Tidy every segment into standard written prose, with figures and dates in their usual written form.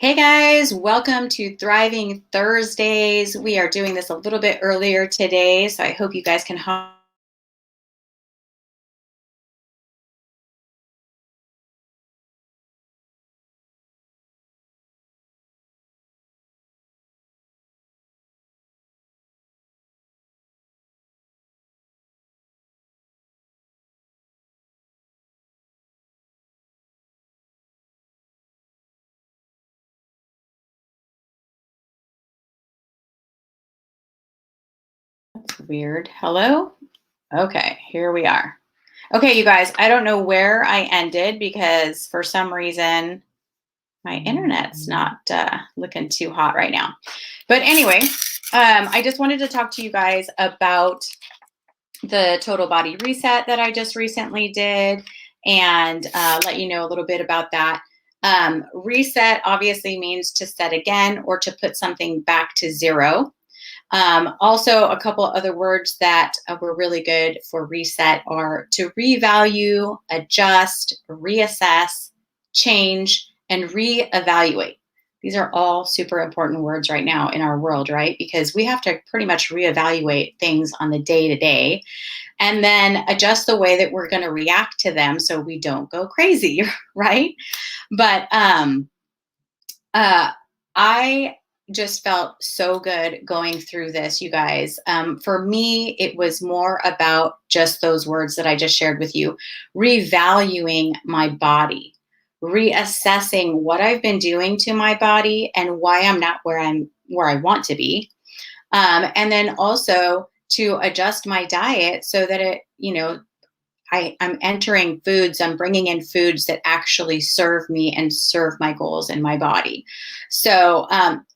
Hey guys, welcome to Thriving Thursdays. We are doing this a little bit earlier today, so I hope you guys can hop. That's weird. Hello? Okay, here we are. Okay, you guys, I don't know where I ended because for some reason my internet's not looking too hot right now. But anyway, I just wanted to talk to you guys about the total body reset that I just recently did and let you know a little bit about that. Reset obviously means to set again or to put something back to zero. Also, a couple other words that were really good for reset are to revalue, adjust, reassess, change, and reevaluate. These are all super important words right now in our world, right? Because we have to pretty much reevaluate things on the day to day and then adjust the way that we're going to react to them so we don't go crazy, right? But uh, I just felt so good going through this, you guys. For me, it was more about just those words that I just shared with you, revaluing my body, reassessing what I've been doing to my body and why I'm not where I want to be. And then also to adjust my diet so that I'm entering foods, I'm bringing in foods that actually serve me and serve my goals in my body. So,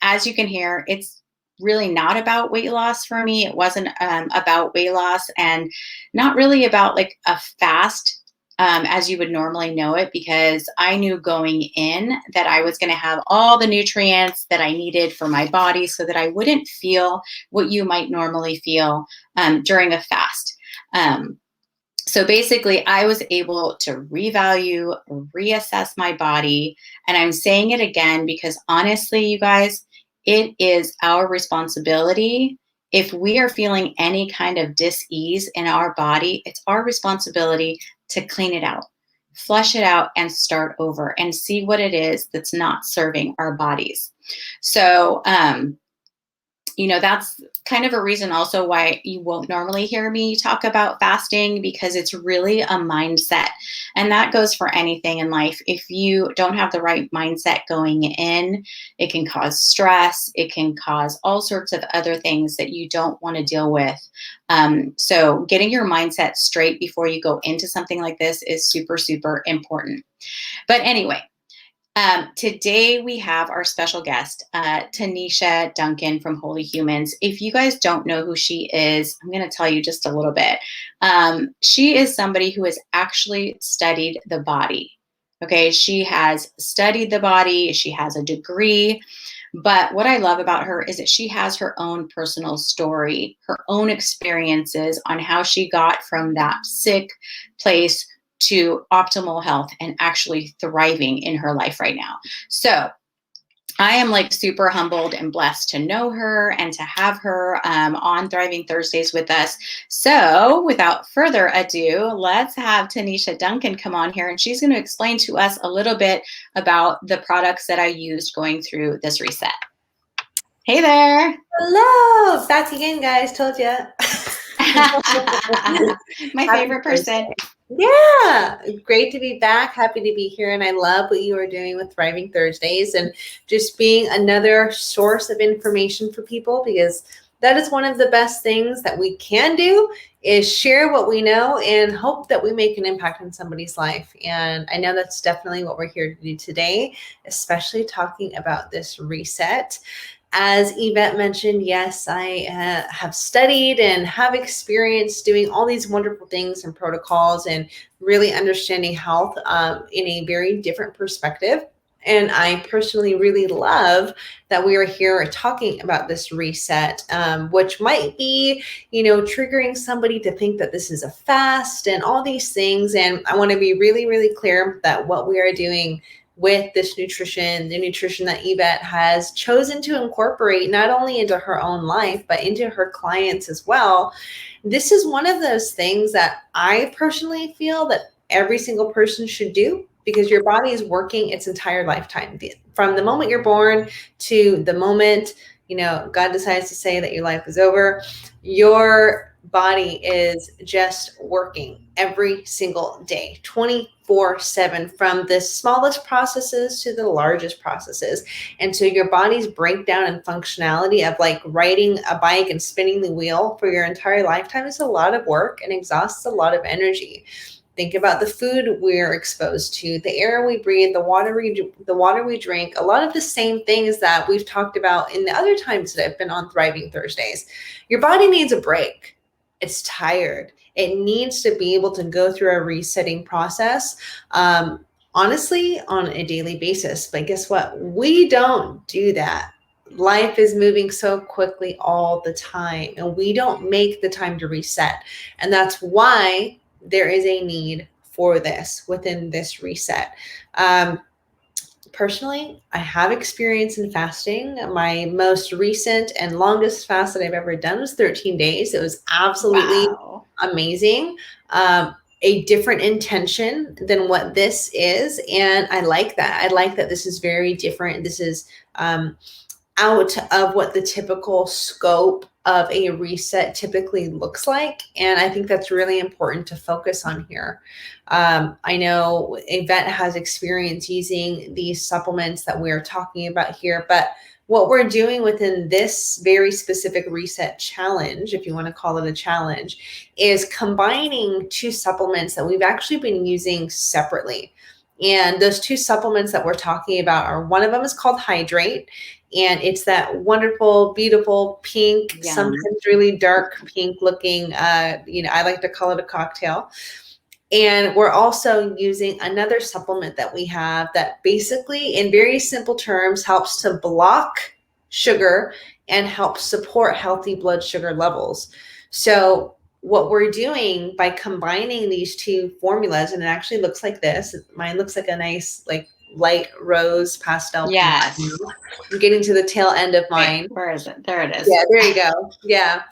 as you can hear, it's really not about weight loss for me. It wasn't about weight loss and not really about like a fast as you would normally know it, because I knew going in that I was going to have all the nutrients that I needed for my body so that I wouldn't feel what you might normally feel during a fast. So basically, I was able to revalue, reassess my body. And I'm saying it again because honestly, you guys, it is our responsibility. If we are feeling any kind of dis-ease in our body, it's our responsibility to clean it out, flush it out, and start over and see what it is that's not serving our bodies. So, that's kind of a reason also why you won't normally hear me talk about fasting, because it's really a mindset. And that goes for anything in life. If you don't have the right mindset going in, it can cause stress. It can cause all sorts of other things that you don't want to deal with. So getting your mindset straight before you go into something like this is super, super important. But anyway, today we have our special guest, Tanisha Duncan from Holy Humans. If you guys don't know who she is, I'm going to tell you just a little bit. She is somebody who has actually studied the body. Okay, she has studied the body, she has a degree. But what I love about her is that she has her own personal story, her own experiences on how she got from that sick place to optimal health and actually thriving in her life right now. So I am like super humbled and blessed to know her and to have her on Thriving Thursdays with us. So without further ado, let's have Tanisha Duncan come on here and she's going to explain to us a little bit about the products that I used going through this reset. Hey there. Hello, back again, guys. Told you. My favorite person. Yeah, great to be back. Happy to be here. And I love what you are doing with Thriving Thursdays and just being another source of information for people, because that is one of the best things that we can do is share what we know and hope that we make an impact in somebody's life. And I know that's definitely what we're here to do today, especially talking about this reset. As Yvette mentioned, yes, I have studied and have experience doing all these wonderful things and protocols and really understanding health in a very different perspective. And I personally really love that we are here talking about this reset, which might be, triggering somebody to think that this is a fast and all these things. And I want to be really, really clear that what we are doing with this nutrition, the nutrition that Yvette has chosen to incorporate not only into her own life, but into her clients as well. This is one of those things that I personally feel that every single person should do, because your body is working its entire lifetime. From the moment you're born to the moment, God decides to say that your life is over, your body is just working every single day, 24/7, from the smallest processes to the largest processes. And so your body's breakdown and functionality of like riding a bike and spinning the wheel for your entire lifetime is a lot of work and exhausts a lot of energy. Think about the food we're exposed to, the air we breathe, the water we drink, a lot of the same things that we've talked about in the other times that I've been on Thriving Thursdays. Your body needs a break. It's tired. It needs to be able to go through a resetting process, honestly, on a daily basis. But guess what? We don't do that. Life is moving so quickly all the time, and we don't make the time to reset. And that's why there is a need for this within this reset. Personally, I have experience in fasting. My most recent and longest fast that I've ever done was 13 days. It was absolutely amazing. A different intention than what this is. And I like that. I like that this is very different. This is out of what the typical scope of a reset typically looks like. And I think that's really important to focus on here. I know Yvette has experience using these supplements that we're talking about here, but what we're doing within this very specific reset challenge, if you want to call it a challenge, is combining two supplements that we've actually been using separately. And those two supplements that we're talking about are, one of them is called Hydrate, and it's that wonderful, beautiful pink, sometimes really dark pink looking, I like to call it a cocktail. And we're also using another supplement that we have that basically, in very simple terms, helps to block sugar and helps support healthy blood sugar levels. So what we're doing by combining these two formulas, and it actually looks like this. Mine looks like a nice, like light rose pastel pink. Yes. I'm getting to the tail end of mine. Wait, where is it? There it is. Yeah, there you go. Yeah.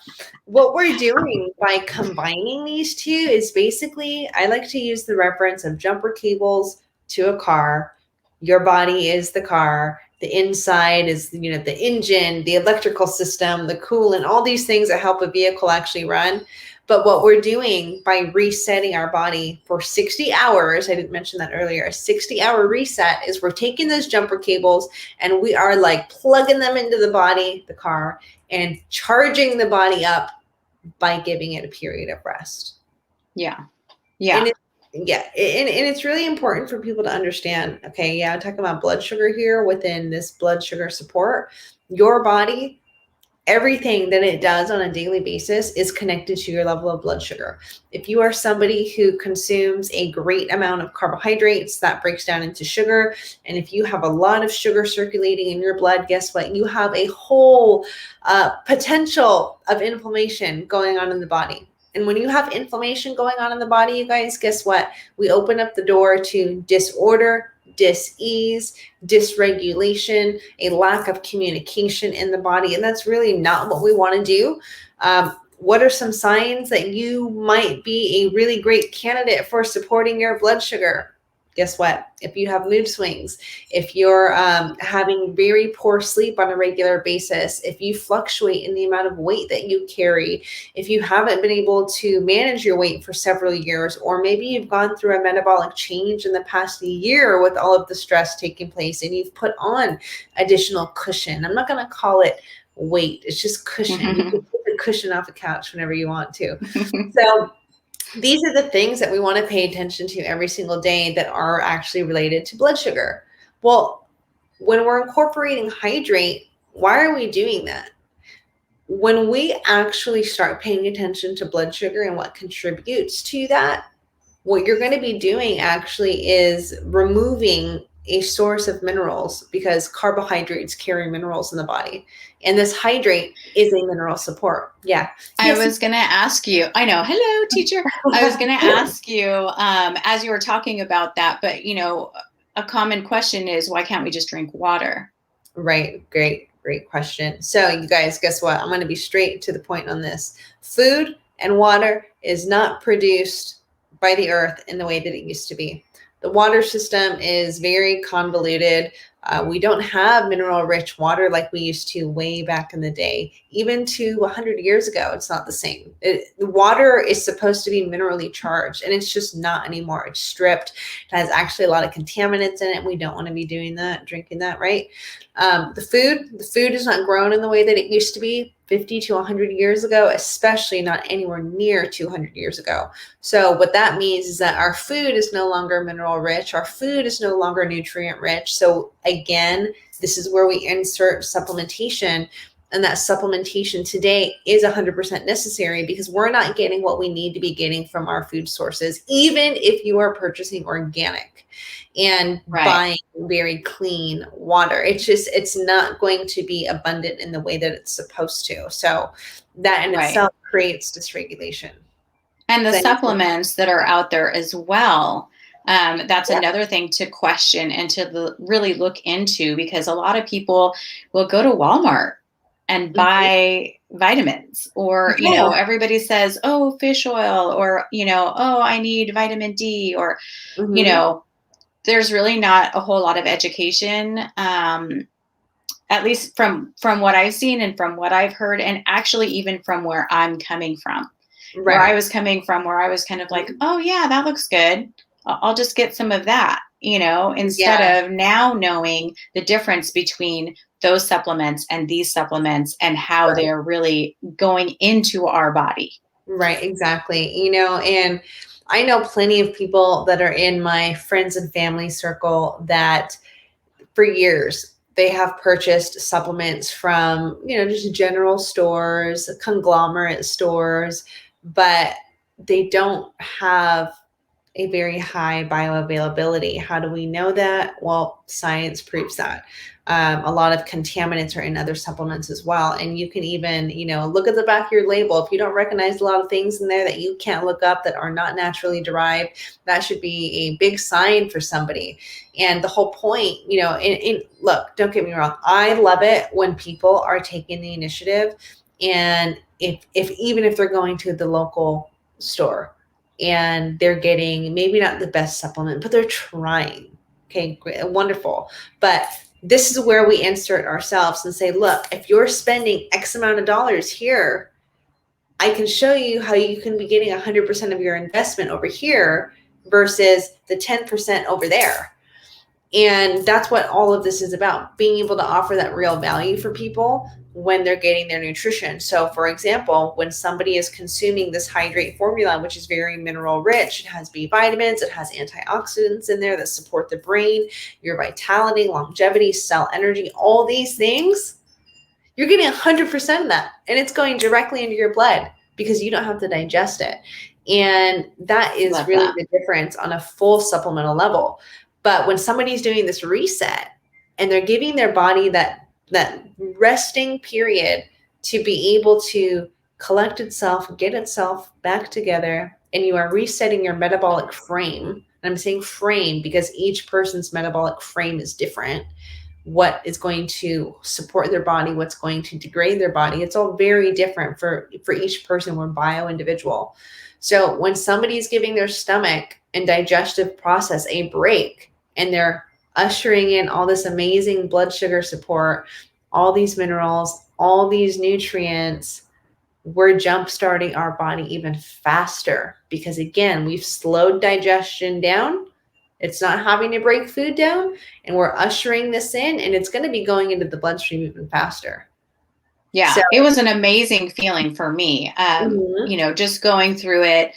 What we're doing by combining these two is basically, I like to use the reference of jumper cables to a car. Your body is the car. The inside is, the engine, the electrical system, the coolant, all these things that help a vehicle actually run. But what we're doing by resetting our body for 60 hours, I didn't mention that earlier, a 60-hour reset, is we're taking those jumper cables and we are like plugging them into the body, the car, and charging the body up by giving it a period of rest. Yeah. And it's really important for people to understand, okay, yeah, I'm talking about blood sugar here within this blood sugar support. Your body, everything that it does on a daily basis is connected to your level of blood sugar. If you are somebody who consumes a great amount of carbohydrates, that breaks down into sugar. And if you have a lot of sugar circulating in your blood, guess what? You have a whole potential of inflammation going on in the body. And when you have inflammation going on in the body, you guys, guess what? We open up the door to disorder, dis-ease, dysregulation, a lack of communication in the body. And that's really not what we want to do. What are some signs that you might be a really great candidate for supporting your blood sugar? Guess what? If you have mood swings, if you're having very poor sleep on a regular basis, if you fluctuate in the amount of weight that you carry, if you haven't been able to manage your weight for several years, or maybe you've gone through a metabolic change in the past year with all of the stress taking place and you've put on additional cushion. I'm not going to call it weight. It's just cushion. You can put the cushion off the couch whenever you want to. So these are the things that we want to pay attention to every single day that are actually related to blood sugar. Well, when we're incorporating Hydrate, why are we doing that? When we actually start paying attention to blood sugar and what contributes to that, what you're going to be doing actually is removing a source of minerals, because carbohydrates carry minerals in the body. And this Hydrate is a mineral support. Yeah. I was going to ask you, I know, hello, teacher. I was going to ask you, as you were talking about that, but a common question is, why can't we just drink water? Right. Great question. So you guys, guess what? I'm going to be straight to the point on this. Food and water is not produced by the earth in the way that it used to be. The water system is very convoluted. We don't have mineral rich water like we used to way back in the day. Even to 100 years ago, it's not the same. The water is supposed to be minerally charged, and it's just not anymore. It's stripped. It has actually a lot of contaminants in it. And we don't want to be doing that, drinking that, right? The food is not grown in the way that it used to be 50 to 100 years ago, especially not anywhere near 200 years ago. So what that means is that our food is no longer mineral rich. Our food is no longer nutrient rich. So again, this is where we insert supplementation. And that supplementation today is 100% necessary because we're not getting what we need to be getting from our food sources, even if you are purchasing organic and buying very clean water. It's not going to be abundant in the way that it's supposed to. So that in itself creates dysregulation. And the supplements that are out there as well. That's another thing to question and to really look into, because a lot of people will go to Walmart and buy vitamins, or, everybody says, oh, fish oil, or, oh, I need vitamin D, or, there's really not a whole lot of education, at least from what I've seen and from what I've heard, and actually even from where I'm coming from. Where I was coming from, where I was kind of like, oh yeah, that looks good. I'll just get some of that, instead of now knowing the difference between those supplements and these supplements and how they're really going into our body. Right, exactly. And I know plenty of people that are in my friends and family circle that for years they have purchased supplements from, just general stores, conglomerate stores, but they don't have a very high bioavailability. How do we know that? Well, science proves that. A lot of contaminants are in other supplements as well. And you can even, look at the back of your label. If you don't recognize a lot of things in there that you can't look up that are not naturally derived, that should be a big sign for somebody. And the whole point, look, don't get me wrong. I love it when people are taking the initiative. And even if they're going to the local store and they're getting maybe not the best supplement, but they're trying. Okay, great, wonderful. But this is where we insert ourselves and say, look, if you're spending X amount of dollars here, I can show you how you can be getting 100% of your investment over here versus the 10% over there. And that's what all of this is about, being able to offer that real value for people when they're getting their nutrition. So for example, when somebody is consuming this hydrate formula, which is very mineral rich, it has B vitamins, it has antioxidants in there that support the brain, your vitality, longevity, cell energy, all these things, you're getting 100% of that. And it's going directly into your blood because you don't have to digest it. And that is the difference on a full supplemental level. But when somebody's doing this reset and they're giving their body that resting period to be able to collect itself, get itself back together, and you are resetting your metabolic frame, and I'm saying frame because each person's metabolic frame is different, what is going to support their body, what's going to degrade their body, it's all very different for each person. We're bio-individual. So when somebody's giving their stomach and digestive process a break, and they're ushering in all this amazing blood sugar support, all these minerals, all these nutrients, we're jumpstarting our body even faster because, again, we've slowed digestion down. It's not having to break food down, and we're ushering this in, and it's going to be going into the bloodstream even faster. Yeah, so, it was an amazing feeling for me. Just going through it,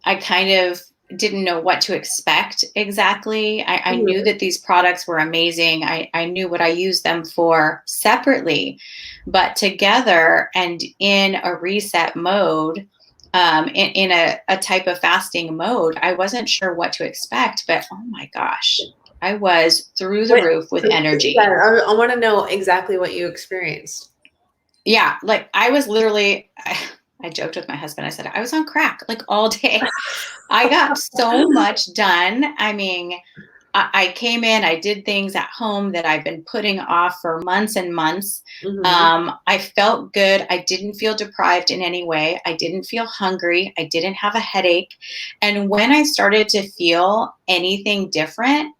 I kind of didn't know what to expect exactly. I knew that these products were amazing. I knew what I used them for separately, but together and in a reset mode, in a type of fasting mode, I wasn't sure what to expect, but oh my gosh, I was through the roof with energy. I want to know exactly what you experienced. Yeah, like I was literally, I joked with my husband. I said, I was on crack like all day. I got so much done. I mean, I came in, I did things at home that I've been putting off for months and months. Mhm. I felt good. I didn't feel deprived in any way. I didn't feel hungry. I didn't have a headache. And when I started to feel anything different,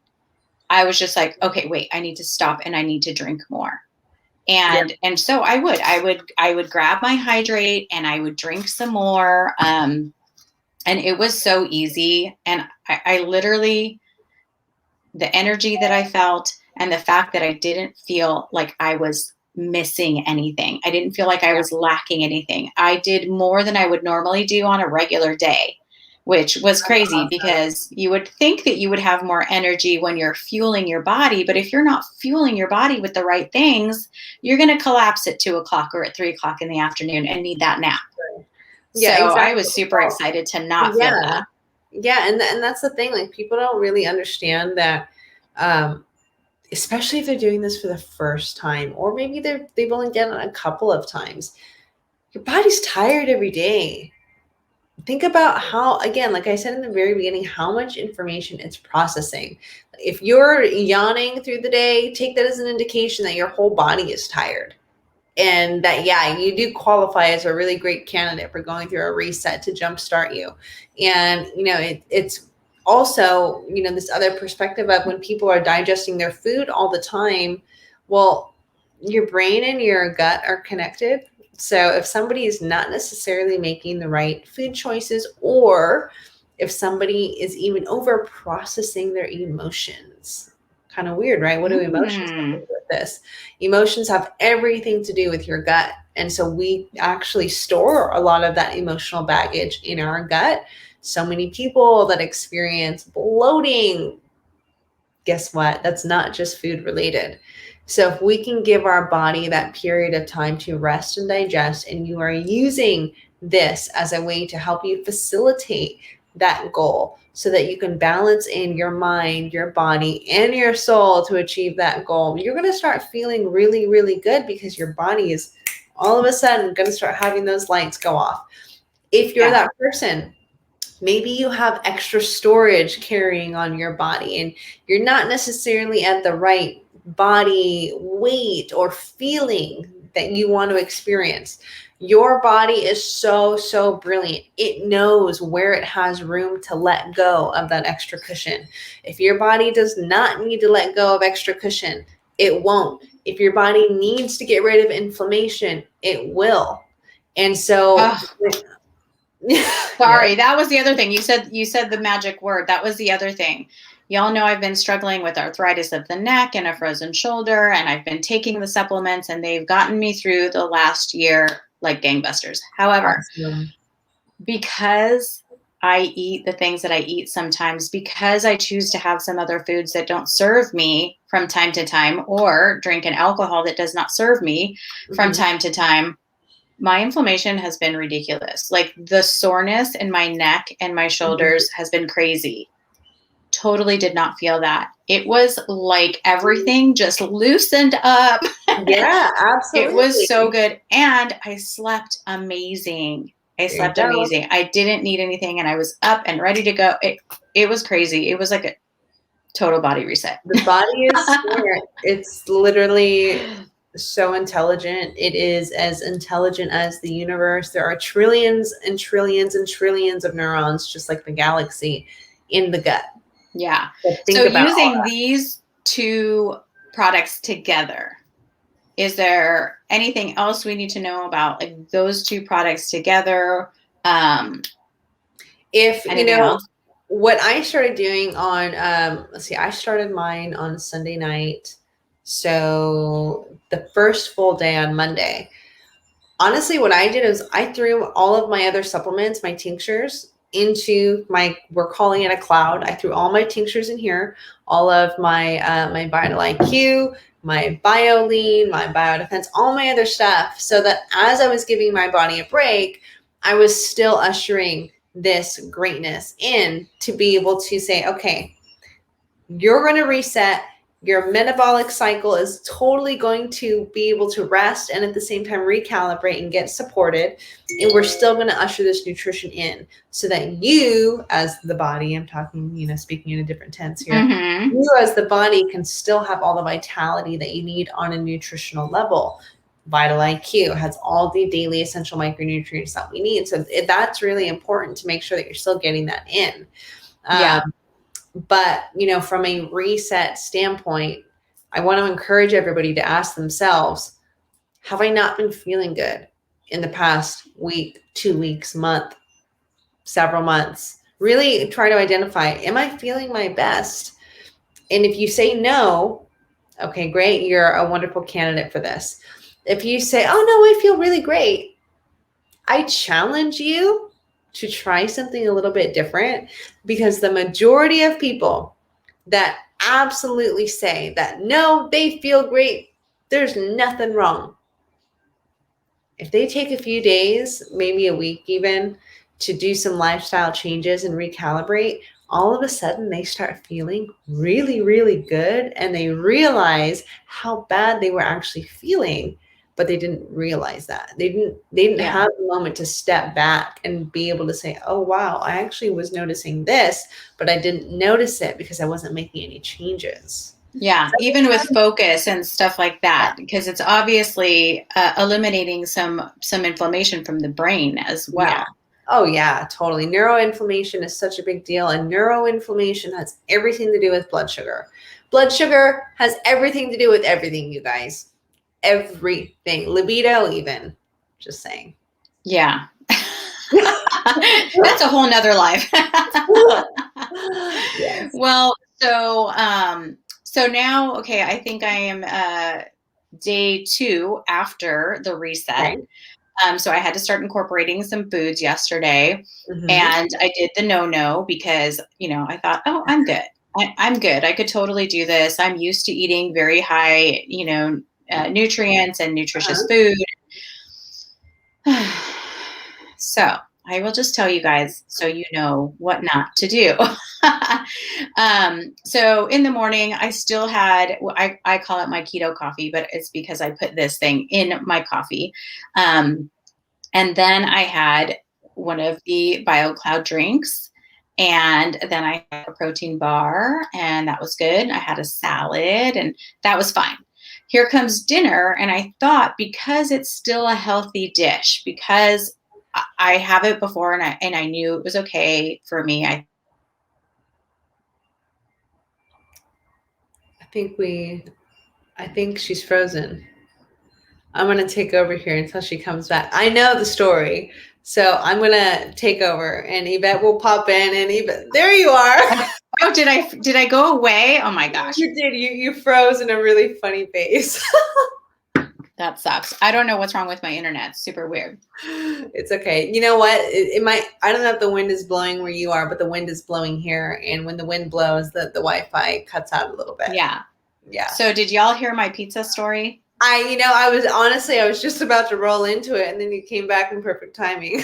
I was just like, okay, wait, I need to stop and I need to drink more. Yeah. And so I would grab my hydrate and I would drink some more. And it was so easy. And I literally, the energy that I felt and the fact that I didn't feel like I was missing anything. I didn't feel like I Yeah. was lacking anything. I did more than I would normally do on a regular day, which was That's crazy awesome. because you would think that you would have more energy when you're fueling your body. But if you're not fueling your body with the right things, you're going to collapse at 2 o'clock or at 3 o'clock in the afternoon and need that nap. So Yeah, I exactly. was super Well, excited to not feel yeah. that. Yeah, and that's the thing. Like people don't really understand that, um, especially if they're doing this for the first time, or maybe they've only done it a couple of times. Your body's tired every day. Think about how, again, like I said in the very beginning, how much information it's processing. If you're yawning through the day, take that as an indication that your whole body is tired. And that, yeah, you do qualify as a really great candidate for going through a reset to jumpstart you. And it's also, this other perspective of when people are digesting their food all the time. Well, your brain and your gut are connected. So if somebody is not necessarily making the right food choices, or if somebody is even over processing their emotions, kind of weird, right? What do emotions have to Mm. do with this? Emotions have everything to do with your gut. And so we actually store a lot of that emotional baggage in our gut. So many people that experience bloating, guess what? That's not just food related. So if we can give our body that period of time to rest and digest, and you are using this as a way to help you facilitate that goal so that you can balance in your mind, your body, and your soul to achieve that goal, you're going to start feeling really, really good because your body is all of a sudden going to start having those lights go off. If you're Yeah. that person, maybe you have extra storage carrying on your body and you're not necessarily at the right body weight or feeling that you want to experience. Your body is so, so brilliant. It knows where it has room to let go of that extra cushion. If your body does not need to let go of extra cushion, it won't. If your body needs to get rid of inflammation, it will. And so, Oh, yeah. sorry, that was the other thing. You said the magic word. That was the other thing. Y'all know I've been struggling with arthritis of the neck and a frozen shoulder, and I've been taking the supplements, and they've gotten me through the last year like gangbusters. However, Awesome. because I eat the things that I eat sometimes, because I choose to have some other foods that don't serve me from time to time, or drink an alcohol that does not serve me from Mhm. time to time, my inflammation has been ridiculous. Like the soreness in my neck and my Mhm. shoulders has been crazy. Totally did not feel that. It was like everything just loosened up. Yeah, It was so absolutely. good. And I slept amazing. I There you slept go. amazing. I didn't need anything and I was up and ready to go. It was crazy. It was like a total body reset. The body is smart. It's literally so intelligent. It is as intelligent as the universe. There are trillions and trillions and trillions of neurons, just like the galaxy, in the gut. Yeah. So So think about all using that. these two products together, is there anything else we need to know about like those two products together? Um, If anything else? what I started doing on, let's see, I started mine on Sunday night. So the first full day on Monday. Honestly, what I did is I threw all of my other supplements, my tinctures, into we're calling it a cloud. I threw all my tinctures in here, all of my Vital IQ, my BioLean, my BioDefense, all my other stuff, so that as I was giving my body a break, I was still ushering this greatness in to be able to say, okay, you're going to reset. Your metabolic cycle is totally going to be able to rest and at the same time recalibrate and get supported. And we're still going to usher this nutrition in so that you, as the body, I'm talking, speaking in a different tense here, Mm-hmm. you as the body can still have all the vitality that you need on a nutritional level. Vital IQ has all the daily essential micronutrients that we need. So that's really important to make sure that you're still getting that in. Yeah. But, from a reset standpoint, I want to encourage everybody to ask themselves, have I not been feeling good in the past week, 2 weeks, month, several months? Really try to identify, am I feeling my best? And if you say no, okay, great. You're a wonderful candidate for this. If you say, oh, no, I feel really great, I challenge you to try something a little bit different, because the majority of people that absolutely say that, no, they feel great, there's nothing wrong. If they take a few days, maybe a week even, to do some lifestyle changes and recalibrate, all of a sudden they start feeling really, really good, and they realize how bad they were actually feeling, but they didn't realize that. They didn't Yeah. have the moment to step back and be able to say, oh wow, I actually was noticing this, but I didn't notice it because I wasn't making any changes. Yeah, even with focus and stuff like that, because it's obviously eliminating some inflammation from the brain as Yeah. well. Oh, yeah, totally. Neuroinflammation is such a big deal, and neuroinflammation has everything to do with blood sugar. Blood sugar has everything to do with everything, you guys. Everything. Libido, even. Just saying. Yeah. That's a whole nother life. Yes. Well, so now, okay, I think I am day 2 after the reset. Okay. So I had to start incorporating some foods yesterday, Mm-hmm. and I did the no because, I thought, oh, I'm good. I'm good. I could totally do this. I'm used to eating very high, nutrients and nutritious Uh-huh. food. So I will just tell you guys so you know what not to do. So in the morning, I still had, I call it my keto coffee, but it's because I put this thing in my coffee. And then I had one of the BioCloud drinks. And then I had a protein bar, and that was good. I had a salad, and that was fine. Here comes dinner, and I thought, because it's still a healthy dish, because I have it before, and I knew it was okay for me. I think she's frozen. I'm going to take over here until she comes back. I know the story, so I'm going to take over, and Yvette will pop in. And Yvette, there you are. Oh, did I go away? Oh my gosh. You did. You froze in a really funny face. That sucks. I don't know what's wrong with my internet. It's super weird. It's okay. You know what? It might. I don't know if the wind is blowing where you are, but the wind is blowing here, and when the wind blows, the Wi-Fi cuts out a little bit. Yeah. Yeah. So did y'all hear my pizza story? I was just about to roll into it, and then you came back in perfect timing.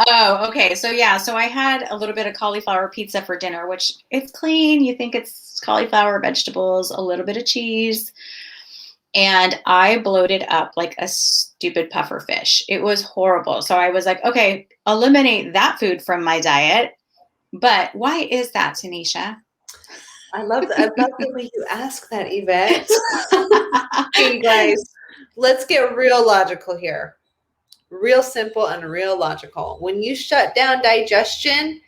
Oh, okay. So yeah, so I had a little bit of cauliflower pizza for dinner, which it's clean. You think it's cauliflower, vegetables, a little bit of cheese. And I bloated up like a stupid puffer fish. It was horrible. So I was like, okay, eliminate that food from my diet. But why is that, Tanisha? I love the way you ask that, Yvette. Okay, you guys, let's get real logical here. Real simple and real logical. When you shut down digestion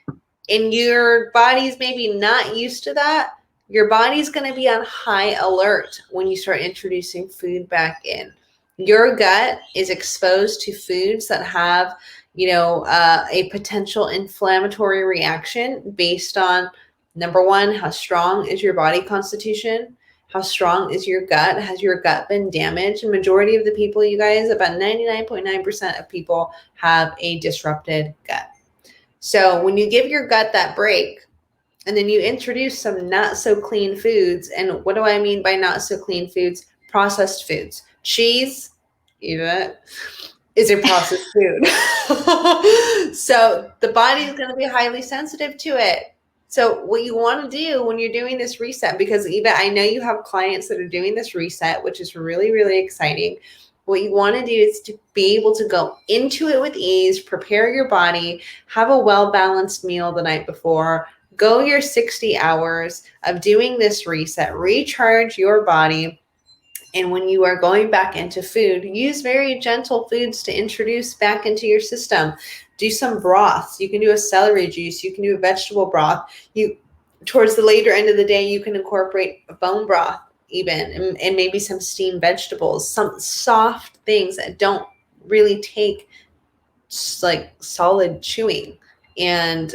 and your body's maybe not used to that, your body's going to be on high alert when you start introducing food back in. Your gut is exposed to foods that have, a potential inflammatory reaction based on, number one, how strong is your body constitution? How strong is your gut? Has your gut been damaged? The majority of the people, you guys, about 99.9% of people have a disrupted gut. So when you give your gut that break, and then you introduce some not so clean foods, and what do I mean by not so clean foods? Processed foods. Cheese, even, is a processed food. So the body is going to be highly sensitive to it. So what you want to do when you're doing this reset, because Eva, I know you have clients that are doing this reset, which is really, really exciting. What you want to do is to be able to go into it with ease, prepare your body, have a well-balanced meal the night before, go your 60 hours of doing this reset, recharge your body. And when you are going back into food, use very gentle foods to introduce back into your system. Do some broths. You can do a celery juice. You can do a vegetable broth. You, towards the later end of the day, you can incorporate a bone broth even, and maybe some steamed vegetables, some soft things that don't really take like solid chewing. And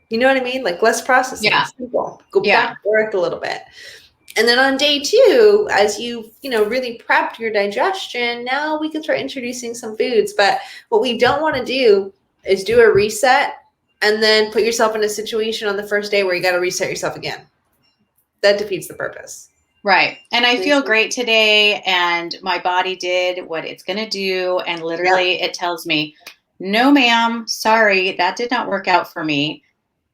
you know what I mean? Like less processing, Yeah. simple. Go Yeah. back to earth a little bit. And then on day 2, as you really prepped your digestion, now we can start introducing some foods. But what we don't want to do is do a reset and then put yourself in a situation on the first day where you got to reset yourself again. That defeats the purpose. Right. And I feel great today, and my body did what it's going to do. And literally it tells me, no, ma'am, sorry, that did not work out for me.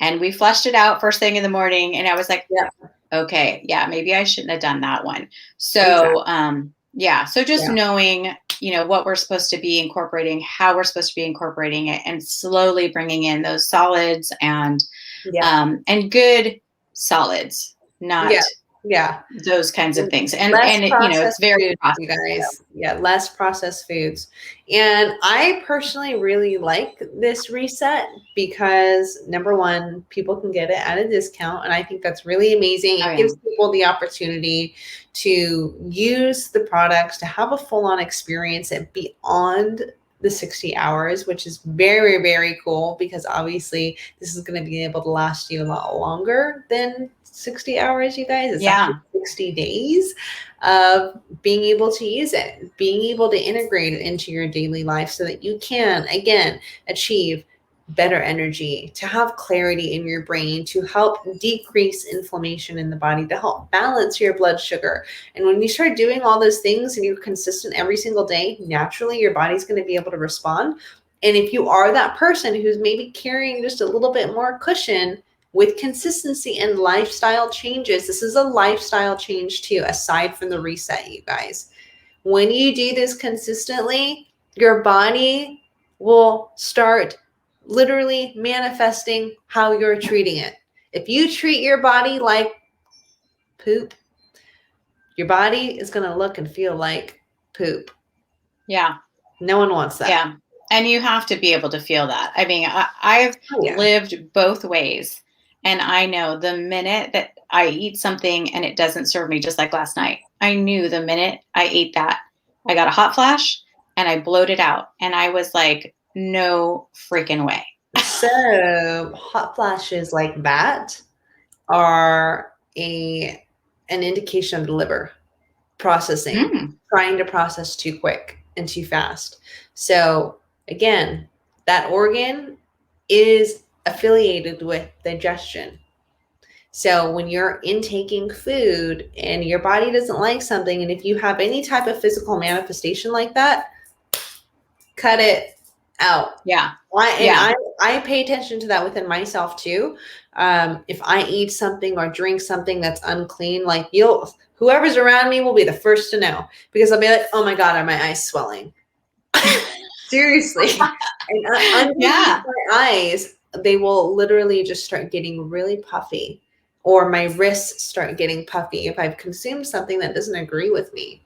And we flushed it out first thing in the morning. And I was like, okay, yeah, maybe I shouldn't have done that one. So, so just knowing, what we're supposed to be incorporating, how we're supposed to be incorporating it, and slowly bringing in those solids and good solids, not those kinds of things. And it's very processed, you guys. Yeah, less processed foods. And I personally really like this reset because number one, people can get it at a discount. And I think that's really amazing. It gives people the opportunity to use the products, to have a full-on experience and beyond the 60 hours, which is very, very cool because obviously this is going to be able to last you a lot longer than 60 hours, you guys. It's actually 60 days of being able to use it, being able to integrate it into your daily life so that you can, again, achieve better energy, to have clarity in your brain, to help decrease inflammation in the body, to help balance your blood sugar. And when you start doing all those things and you're consistent every single day, naturally your body's going to be able to respond. And if you are that person who's maybe carrying just a little bit more cushion with consistency and lifestyle changes, this is a lifestyle change too, aside from the reset, you guys. When you do this consistently, your body will start literally manifesting how you're treating it. If you treat your body like poop, your body is going to look and feel like poop. Yeah. No one wants that. Yeah. And you have to be able to feel that. I mean, I've lived both ways. And I know the minute that I eat something and it doesn't serve me, just like last night, I knew the minute I ate that, I got a hot flash and I bloated out. And I was like, no freaking way. So hot flashes like that are an indication of the liver processing, trying to process too quick and too fast. So again, that organ is affiliated with digestion. So when you're intaking food and your body doesn't like something, and if you have any type of physical manifestation like that, cut it out. Yeah. I pay attention to that within myself too. If I eat something or drink something that's unclean, like whoever's around me will be the first to know because I'll be like, oh my God, are my eyes swelling? Seriously. And underneath my eyes, they will literally just start getting really puffy, or my wrists start getting puffy if I've consumed something that doesn't agree with me.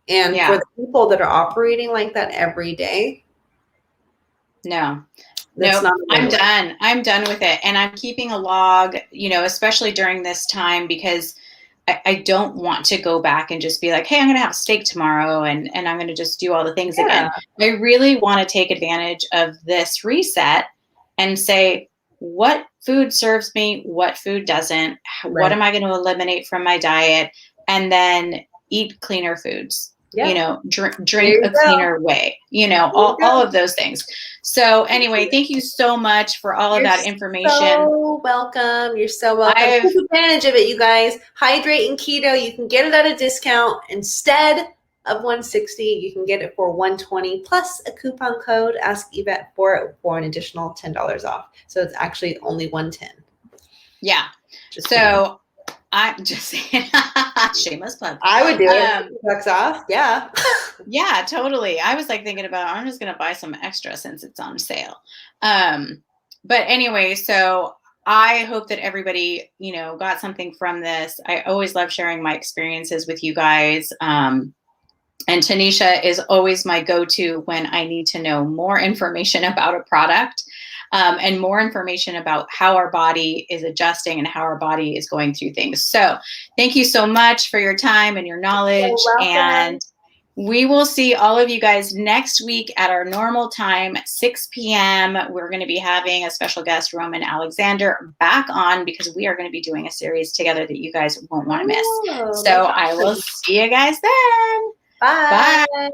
And for the people that are operating like that every day, no, I'm done. I'm done with it. And I'm keeping a log, especially during this time, because I don't want to go back and just be like, hey, I'm going to have steak tomorrow and I'm going to just do all the things again. I really want to take advantage of this reset and say, what food serves me? What food doesn't? What am I going to eliminate from my diet? And then eat cleaner foods. Drink a cleaner way, all of those things. So anyway, thank you so much for all of that information. So welcome. You're so welcome. Take advantage of it, you guys. Hydrate and keto. You can get it at a discount. Instead of $160, you can get it for $120 plus a coupon code. Ask Yvette for an additional $10 off. So it's actually only $110. Yeah. Just kidding. So I'm just saying, shameless plug. I would do it. $50 off. Yeah. Yeah, totally. I was like thinking about, I'm just going to buy some extra since it's on sale. But anyway, so I hope that everybody, you know, got something from this. I always love sharing my experiences with you guys. And Tanisha is always my go-to when I need to know more information about a product, and more information about how our body is adjusting and how our body is going through things. So thank you so much for your time and your knowledge. You're welcome. And we will see all of you guys next week at our normal time, 6 p.m. We're going to be having a special guest, Roman Alexander, back on because we are going to be doing a series together that you guys won't want to miss. Oh, So I will see you guys then. Bye. Bye.